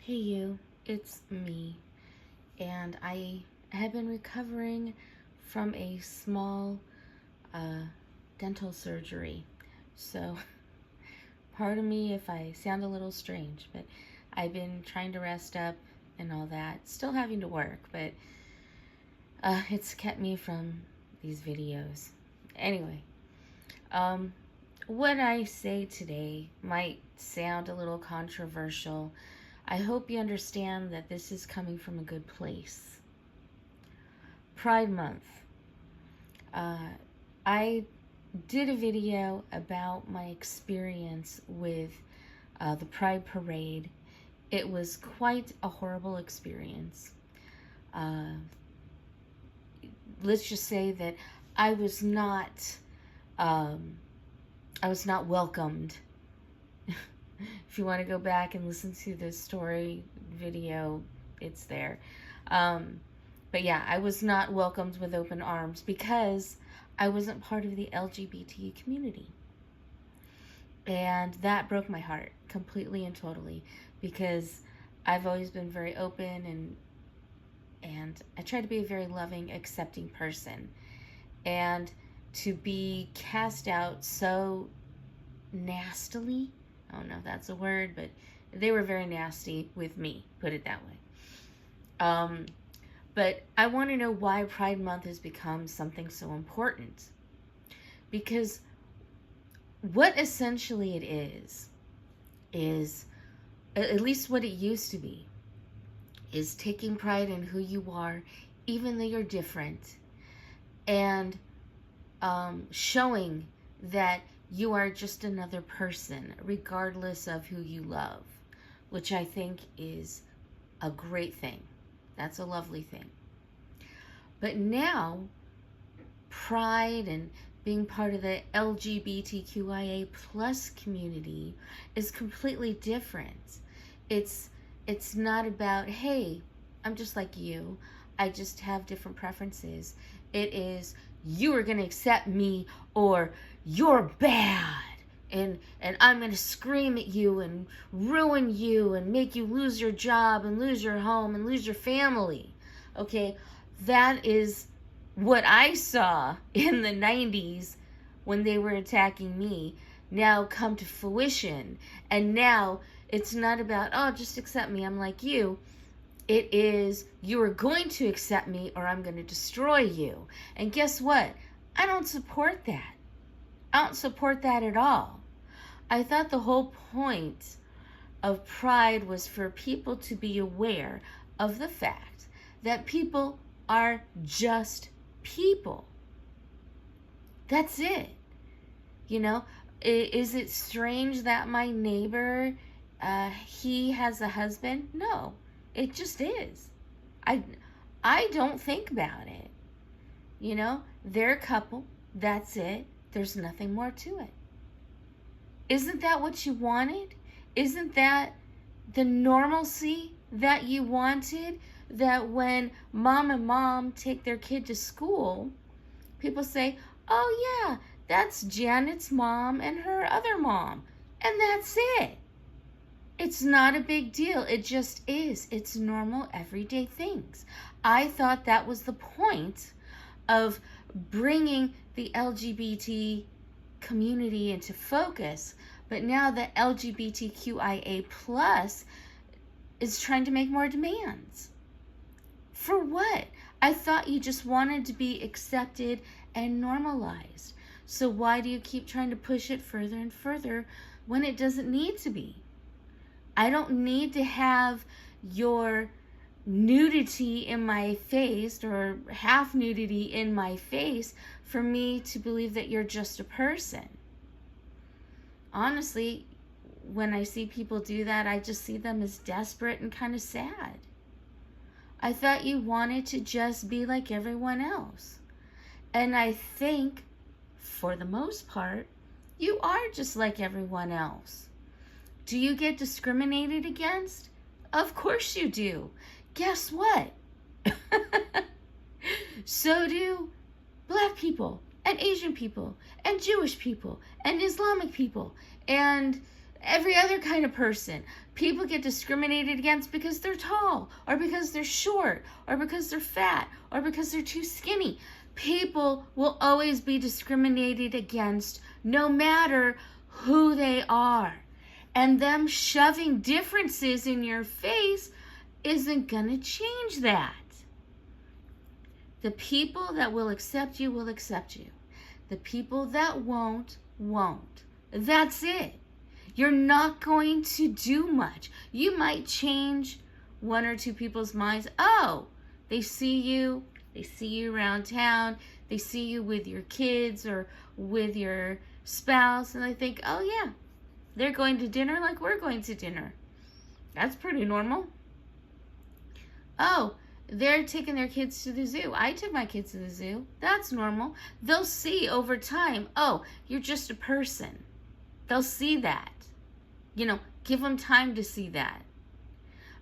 Hey you, it's me, and I have been recovering from a small dental surgery. So, pardon me if I sound a little strange, but I've been trying to rest up and all that. Still having to work, but it's kept me from these videos. Anyway, what I say today might sound a little controversial. I hope you understand that this is coming from a good place. Pride Month. I did a video about my experience with the Pride Parade. It was quite a horrible experience. Let's just say that I was not welcomed. If you want to go back and listen to the story video, it's there. But yeah, I was not welcomed with open arms because I wasn't part of the LGBT community. And that broke my heart completely and totally, because I've always been very open and I try to be a very loving, accepting person. And to be cast out so nastily, I don't know if that's a word, but they were very nasty with me, put it that way. But I want to know why Pride Month has become something so important. Because what essentially it is, at least what it used to be, is taking pride in who you are, even though you're different, and showing that you are just another person, regardless of who you love, which I think is a great thing. That's a lovely thing. But now, pride and being part of the LGBTQIA plus community is completely different. It's not about, hey, I'm just like you, I just have different preferences. It is, you are going to accept me or you're bad, and I'm going to scream at you and ruin you and make you lose your job and lose your home and lose your family. Okay, that is what I saw in the 90s when they were attacking me, now come to fruition. And now it's not about, oh, just accept me, I'm like you. It is, you are going to accept me or I'm going to destroy you. And guess what? I don't support that. I don't support that at all. I thought the whole point of Pride was for people to be aware of the fact that people are just people. That's it. You know, is it strange that my neighbor, he has a husband? No, it just is. I don't think about it. You know, they're a couple. That's it. There's nothing more to it. Isn't that what you wanted? Isn't that the normalcy that you wanted? That when mom and mom take their kid to school, people say, oh yeah, that's Janet's mom and her other mom. And that's it. It's not a big deal. It just is. It's normal, everyday things. I thought that was the point of bringing the LGBT community into focus. But now the LGBTQIA plus is trying to make more demands. For what? I thought you just wanted to be accepted and normalized. So why do you keep trying to push it further and further when it doesn't need to be? I don't need to have your nudity in my face or half nudity in my face for me to believe that you're just a person. Honestly, when I see people do that, I just see them as desperate and kind of sad. I thought you wanted to just be like everyone else. And I think, for the most part, you are just like everyone else. Do you get discriminated against? Of course you do. Guess what? So do Black people and Asian people and Jewish people and Islamic people and every other kind of person. People get discriminated against because they're tall, or because they're short, or because they're fat, or because they're too skinny. People will always be discriminated against no matter who they are. And them shoving differences in your face isn't going to change that. The people that will accept you will accept you. The people that won't. That's it. You're not going to do much. You might change one or two people's minds. Oh, they see you around town, they see you with your kids or with your spouse, and they think, oh yeah, they're going to dinner like we're going to dinner. That's pretty normal. Oh, they're taking their kids to the zoo. I took my kids to the zoo. That's normal. They'll see over time, oh, you're just a person. They'll see that. Give them time to see that.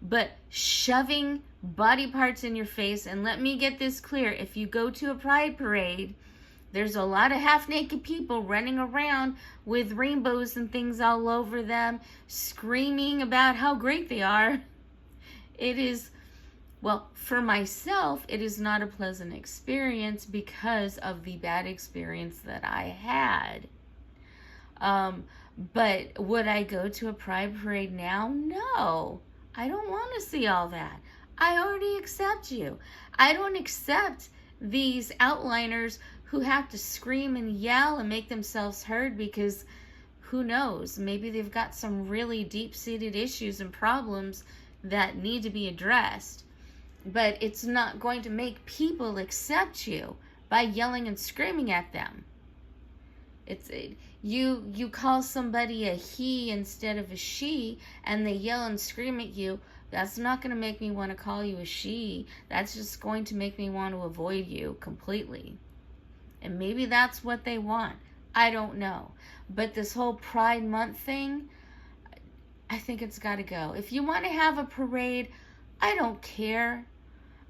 But shoving body parts in your face, and let me get this clear, if you go to a pride parade, there's a lot of half-naked people running around with rainbows and things all over them, screaming about how great they are. It is, well, for myself, it is not a pleasant experience because of the bad experience that I had. But would I go to a pride parade now? No. I don't want to see all that. I already accept you. I don't accept these outliners who have to scream and yell and make themselves heard because who knows, maybe they've got some really deep-seated issues and problems that need to be addressed. But it's not going to make people accept you by yelling and screaming at them. You call somebody a he instead of a she, and they yell and scream at you. That's not going to make me want to call you a she. That's just going to make me want to avoid you completely. And maybe that's what they want. I don't know. But this whole Pride Month thing, I think it's got to go. If you want to have a parade, I don't care.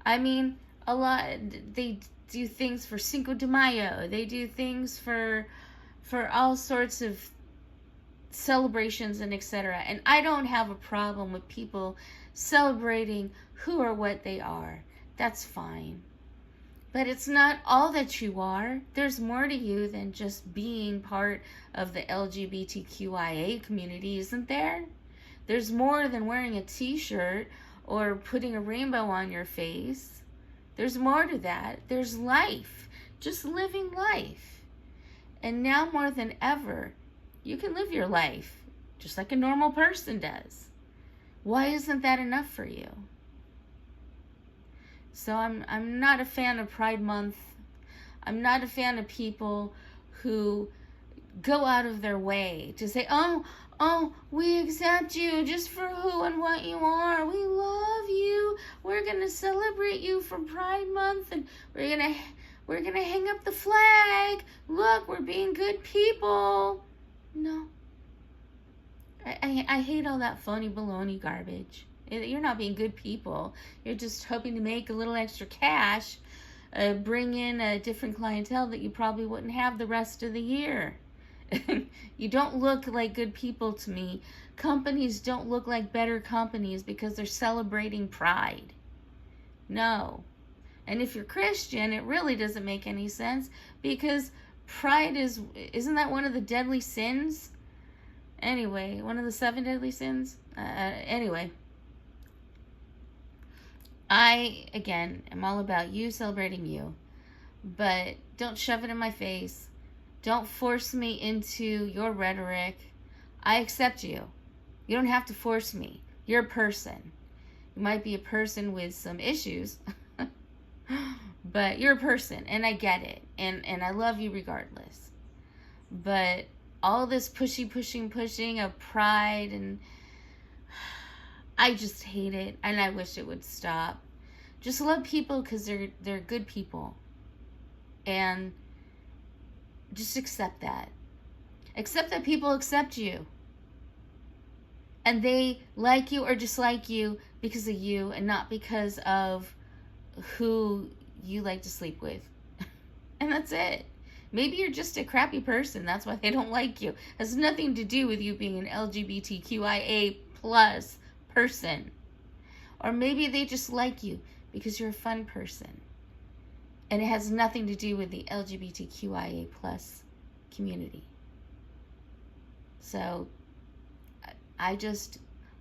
I mean, they do things for Cinco de Mayo. They do things for all sorts of celebrations and etc. And I don't have a problem with people celebrating who or what they are. That's fine. But it's not all that you are. There's more to you than just being part of the LGBTQIA community, isn't there? There's more than wearing a t-shirt or putting a rainbow on your face. There's more to that. There's life. Just living life. And now more than ever, you can live your life just like a normal person does. Why isn't that enough for you? So I'm not a fan of Pride Month. I'm not a fan of people who go out of their way to say, oh, we accept you just for who and what you are. We love you. We're going to celebrate you for Pride Month, and we're going to hang up the flag. Look, we're being good people. No. I hate all that phony baloney garbage. You're not being good people. You're just hoping to make a little extra cash, bring in a different clientele that you probably wouldn't have the rest of the year. You don't look like good people to me. Companies don't look like better companies because they're celebrating pride. No. And if you're Christian, it really doesn't make any sense because pride isn't that one of the deadly sins? Anyway, one of the 7 deadly sins? Anyway. I, again, am all about you celebrating you. But don't shove it in my face. Don't force me into your rhetoric. I accept you. You don't have to force me. You're a person. You might be a person with some issues. But you're a person, and I get it. And I love you regardless. But all this pushing of pride, and I just hate it, and I wish it would stop. Just love people because they're good people. And just accept that. Accept that people accept you. And they like you or dislike you because of you and not because of who you like to sleep with. And that's it. Maybe you're just a crappy person. That's why they don't like you. It has nothing to do with you being an LGBTQIA plus person. Or maybe they just like you because you're a fun person. And it has nothing to do with the LGBTQIA plus community. So I just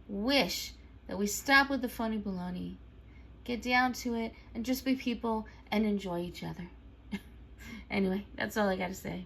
wish that we stop with the phony baloney, get down to it, and just be people and enjoy each other. Anyway, that's all I got to say.